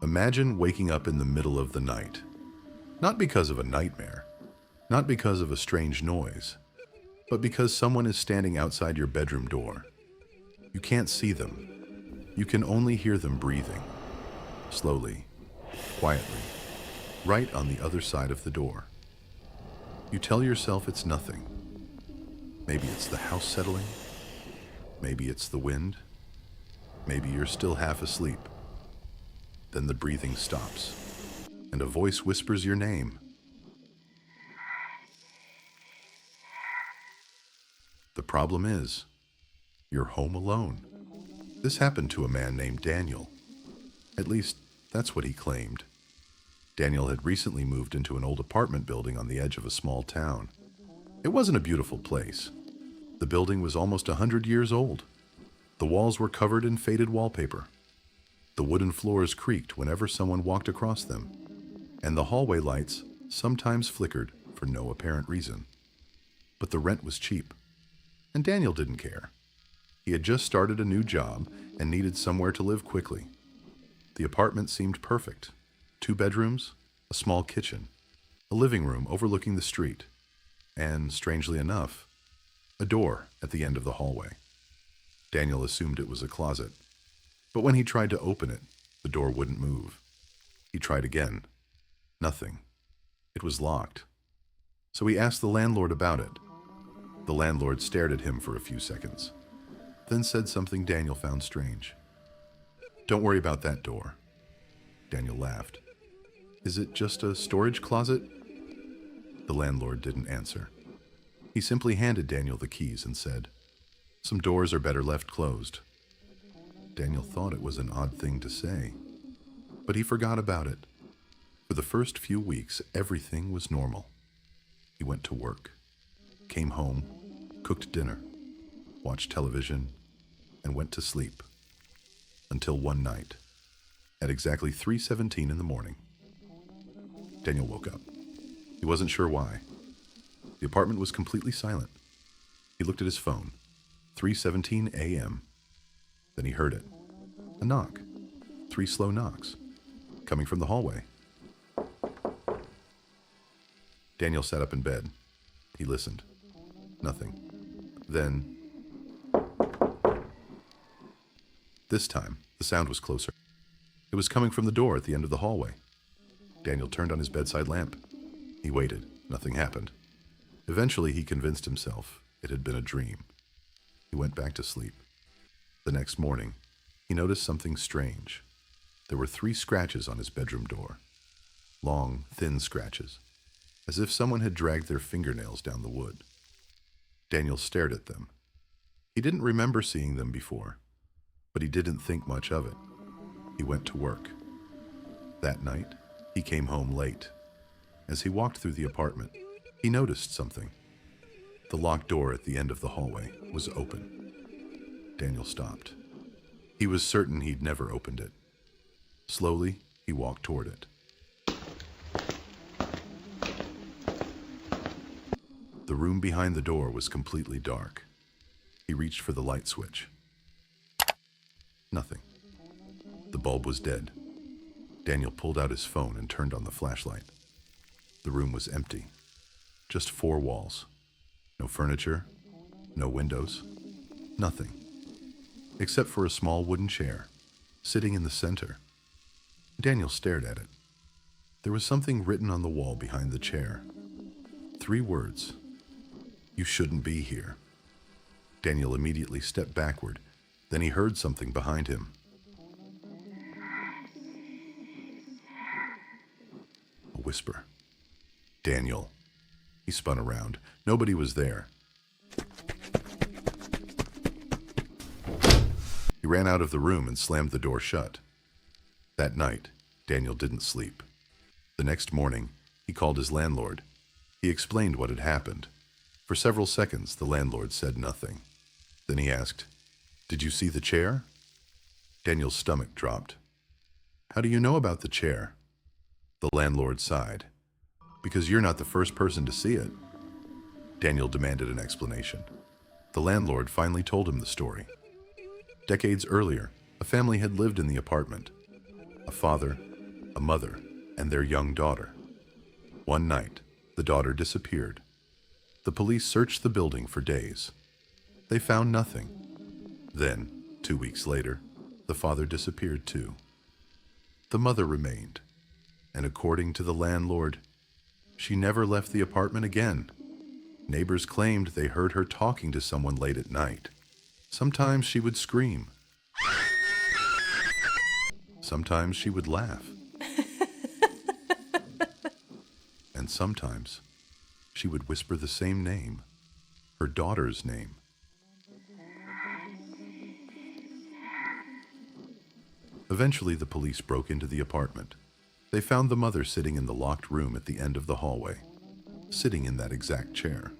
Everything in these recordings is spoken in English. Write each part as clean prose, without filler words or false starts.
Imagine waking up in the middle of the night. Not because of a nightmare, not because of a strange noise, but because someone is standing outside your bedroom door. You can't see them. You can only hear them breathing, slowly, quietly, right on the other side of the door. You tell yourself it's nothing. Maybe it's the house settling. Maybe it's the wind. Maybe you're still half asleep. Then the breathing stops, and a voice whispers your name. The problem is, you're home alone. This happened to a man named Daniel. At least, that's what he claimed. Daniel had recently moved into an old apartment building on the edge of a small town. It wasn't a beautiful place. The building was almost 100 years old. The walls were covered in faded wallpaper. The wooden floors creaked whenever someone walked across them, and the hallway lights sometimes flickered for no apparent reason. But the rent was cheap, and Daniel didn't care. He had just started a new job and needed somewhere to live quickly. The apartment seemed perfect. 2 bedrooms, a small kitchen, a living room overlooking the street, and, strangely enough, a door at the end of the hallway. Daniel assumed it was a closet, but when he tried to open it, the door wouldn't move. He tried again. Nothing. It was locked. So he asked the landlord about it. The landlord stared at him for a few seconds, then said something Daniel found strange. "Don't worry about that door." Daniel laughed. "Is it just a storage closet?" The landlord didn't answer. He simply handed Daniel the keys and said, "Some doors are better left closed." Daniel thought it was an odd thing to say, but he forgot about it. For the first few weeks, everything was normal. He went to work, came home, cooked dinner, watched television, and went to sleep. Until one night, at exactly 3:17 in the morning, Daniel woke up. He wasn't sure why. The apartment was completely silent. He looked at his phone. 3:17 a.m. Then he heard it. A knock. 3 slow knocks, coming from the hallway. Daniel sat up in bed. He listened. Nothing. Then, this time, the sound was closer. It was coming from the door at the end of the hallway. Daniel turned on his bedside lamp. He waited. Nothing happened. Eventually, he convinced himself it had been a dream. He went back to sleep. The next morning, he noticed something strange. There were 3 scratches on his bedroom door. Long, thin scratches, as if someone had dragged their fingernails down the wood. Daniel stared at them. He didn't remember seeing them before, but he didn't think much of it. He went to work. That night, he came home late. As he walked through the apartment, he noticed something. The locked door at the end of the hallway was open. Daniel stopped. He was certain he'd never opened it. Slowly, he walked toward it. The room behind the door was completely dark. He reached for the light switch. Nothing. The bulb was dead. Daniel pulled out his phone and turned on the flashlight. The room was empty. Just 4 walls. No furniture, no windows, nothing. Except for a small wooden chair, sitting in the center. Daniel stared at it. There was something written on the wall behind the chair. 3 words. "You shouldn't be here." Daniel immediately stepped backward. Then he heard something behind him. A whisper. "Daniel." He spun around. Nobody was there. He ran out of the room and slammed the door shut. That night, Daniel didn't sleep. The next morning, he called his landlord. He explained what had happened. For several seconds, the landlord said nothing. Then he asked, "Did you see the chair?" Daniel's stomach dropped. "How do you know about the chair?" The landlord sighed. "Because you're not the first person to see it." Daniel demanded an explanation. The landlord finally told him the story. Decades earlier, a family had lived in the apartment. A father, a mother, and their young daughter. One night, the daughter disappeared. The police searched the building for days. They found nothing. Then, 2 weeks later, the father disappeared too. The mother remained, and according to the landlord, she never left the apartment again. Neighbors claimed they heard her talking to someone late at night. Sometimes she would scream. Sometimes she would laugh. And sometimes she would whisper the same name, her daughter's name. Eventually, the police broke into the apartment. They found the mother sitting in the locked room at the end of the hallway, sitting in that exact chair.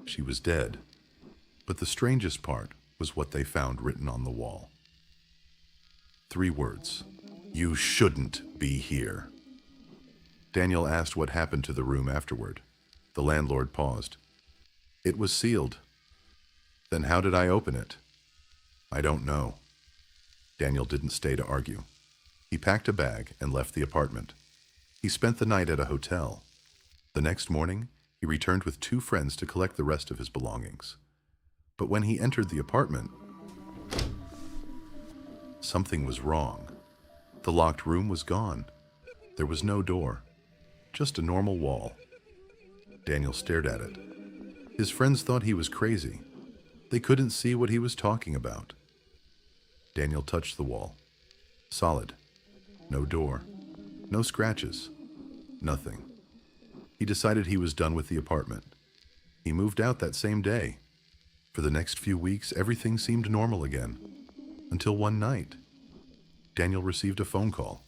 She was dead, but the strangest part was what they found written on the wall. 3 words: "You shouldn't be here." Daniel asked what happened to the room afterward. The landlord paused. "It was sealed." "Then how did I open it?" "I don't know." Daniel didn't stay to argue. He packed a bag and left the apartment. He spent the night at a hotel. The next morning, he returned with 2 friends to collect the rest of his belongings. But when he entered the apartment, something was wrong. The locked room was gone. There was no door, just a normal wall. Daniel stared at it. His friends thought he was crazy. They couldn't see what he was talking about. Daniel touched the wall. Solid. No door. No scratches. Nothing. He decided he was done with the apartment. He moved out that same day. For the next few weeks, everything seemed normal again. Until one night, Daniel received a phone call.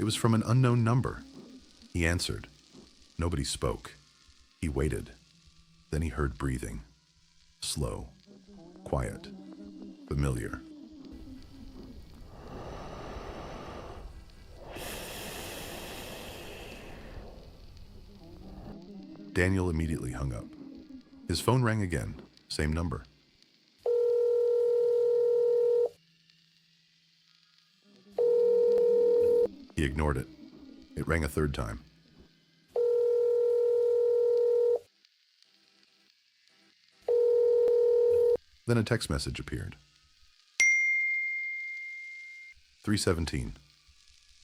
It was from an unknown number. He answered. Nobody spoke. He waited. Then he heard breathing. Slow, quiet, familiar. Daniel immediately hung up. His phone rang again, same number. He ignored it. It rang a 3rd time. Then a text message appeared. 3:17.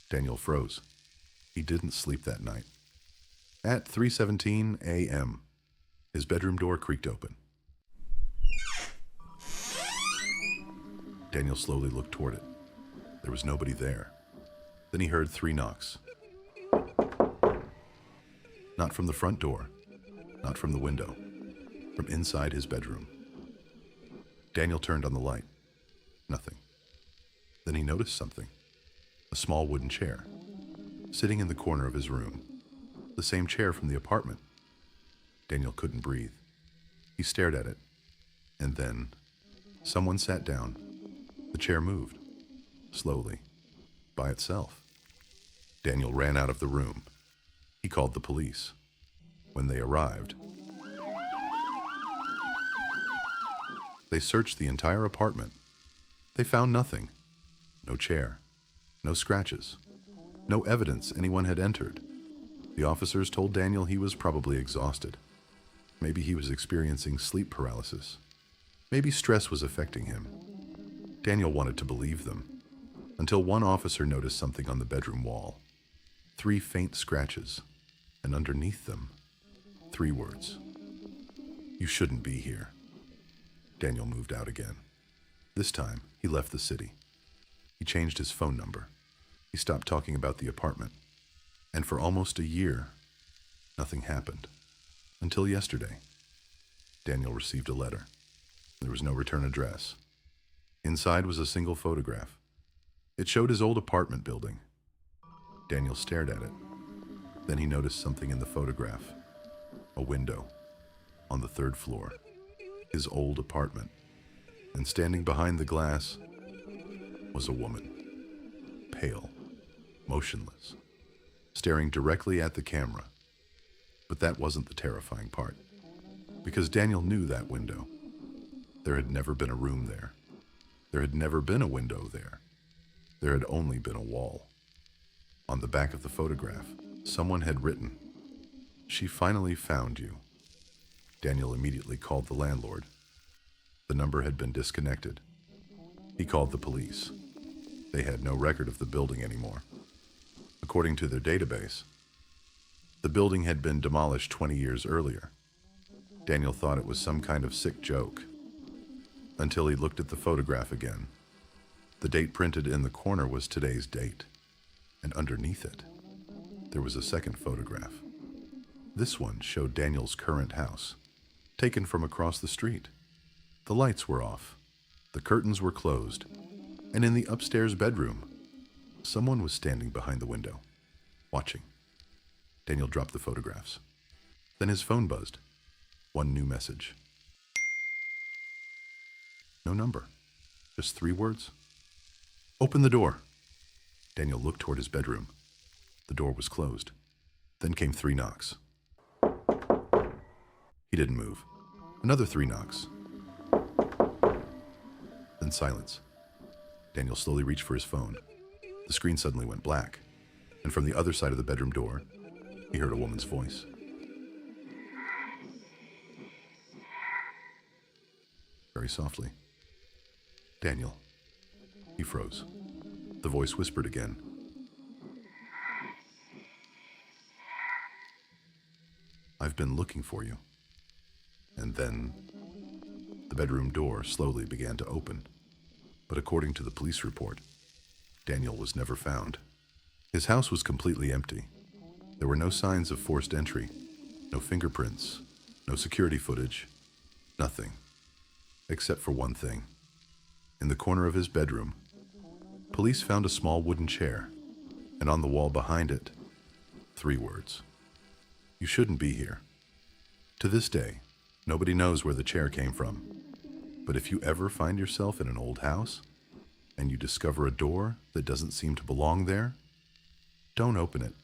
Daniel froze. He didn't sleep that night. At 3:17 a.m., his bedroom door creaked open. Daniel slowly looked toward it. There was nobody there. Then he heard 3 knocks. Not from the front door, not from the window, from inside his bedroom. Daniel turned on the light. Nothing. Then he noticed something. A small wooden chair, sitting in the corner of his room. The same chair from the apartment. Daniel couldn't breathe. He stared at it. And then, someone sat down. The chair moved. Slowly. By itself. Daniel ran out of the room. He called the police. When they arrived, they searched the entire apartment. They found nothing. No chair. No scratches. No evidence anyone had entered. The officers told Daniel he was probably exhausted. Maybe he was experiencing sleep paralysis. Maybe stress was affecting him. Daniel wanted to believe them, until one officer noticed something on the bedroom wall. 3 faint scratches, and underneath them, 3 words. You shouldn't be here. Daniel moved out again. This time, he left the city. He changed his phone number. He stopped talking about the apartment. And for almost a year, nothing happened. Until yesterday, Daniel received a letter. There was no return address. Inside was a single photograph. It showed his old apartment building. Daniel stared at it. Then he noticed something in the photograph. A window on the 3rd floor. His old apartment. And standing behind the glass was a woman. Pale, motionless, staring directly at the camera. But that wasn't the terrifying part, because Daniel knew that window. There had never been a room there. There had never been a window there. There had only been a wall. On the back of the photograph, someone had written, "She finally found you." Daniel immediately called the landlord. The number had been disconnected. He called the police. They had no record of the building anymore. According to their database, the building had been demolished 20 years earlier. Daniel thought it was some kind of sick joke, until he looked at the photograph again. The date printed in the corner was today's date, and underneath it, there was a second photograph. This one showed Daniel's current house, taken from across the street. The lights were off, the curtains were closed, and in the upstairs bedroom, someone was standing behind the window, watching. Daniel dropped the photographs. Then his phone buzzed. One new message. No number, just 3 words. "Open the door." Daniel looked toward his bedroom. The door was closed. Then came 3 knocks. He didn't move. Another 3 knocks. Then silence. Daniel slowly reached for his phone. The screen suddenly went black, and from the other side of the bedroom door, he heard a woman's voice. Very softly. "Daniel." He froze. The voice whispered again. "I've been looking for you." And then the bedroom door slowly began to open. But according to the police report, Daniel was never found. His house was completely empty. There were no signs of forced entry, no fingerprints, no security footage, nothing. Except for one thing. In the corner of his bedroom, police found a small wooden chair, and on the wall behind it, 3 words. "You shouldn't be here." To this day, nobody knows where the chair came from. But if you ever find yourself in an old house, and you discover a door that doesn't seem to belong there, don't open it,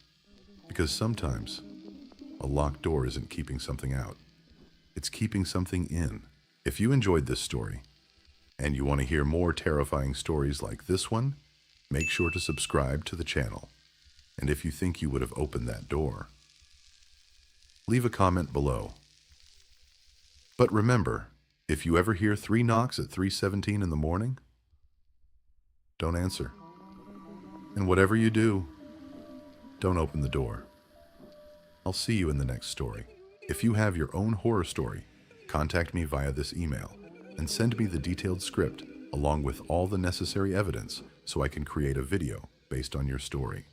because sometimes a locked door isn't keeping something out. It's keeping something in. If you enjoyed this story, and you want to hear more terrifying stories like this one, make sure to subscribe to the channel. And if you think you would have opened that door, leave a comment below. But remember, if you ever hear 3 knocks at 3:17 in the morning, don't answer. And whatever you do, don't open the door. I'll see you in the next story. If you have your own horror story, contact me via this email and send me the detailed script along with all the necessary evidence so I can create a video based on your story.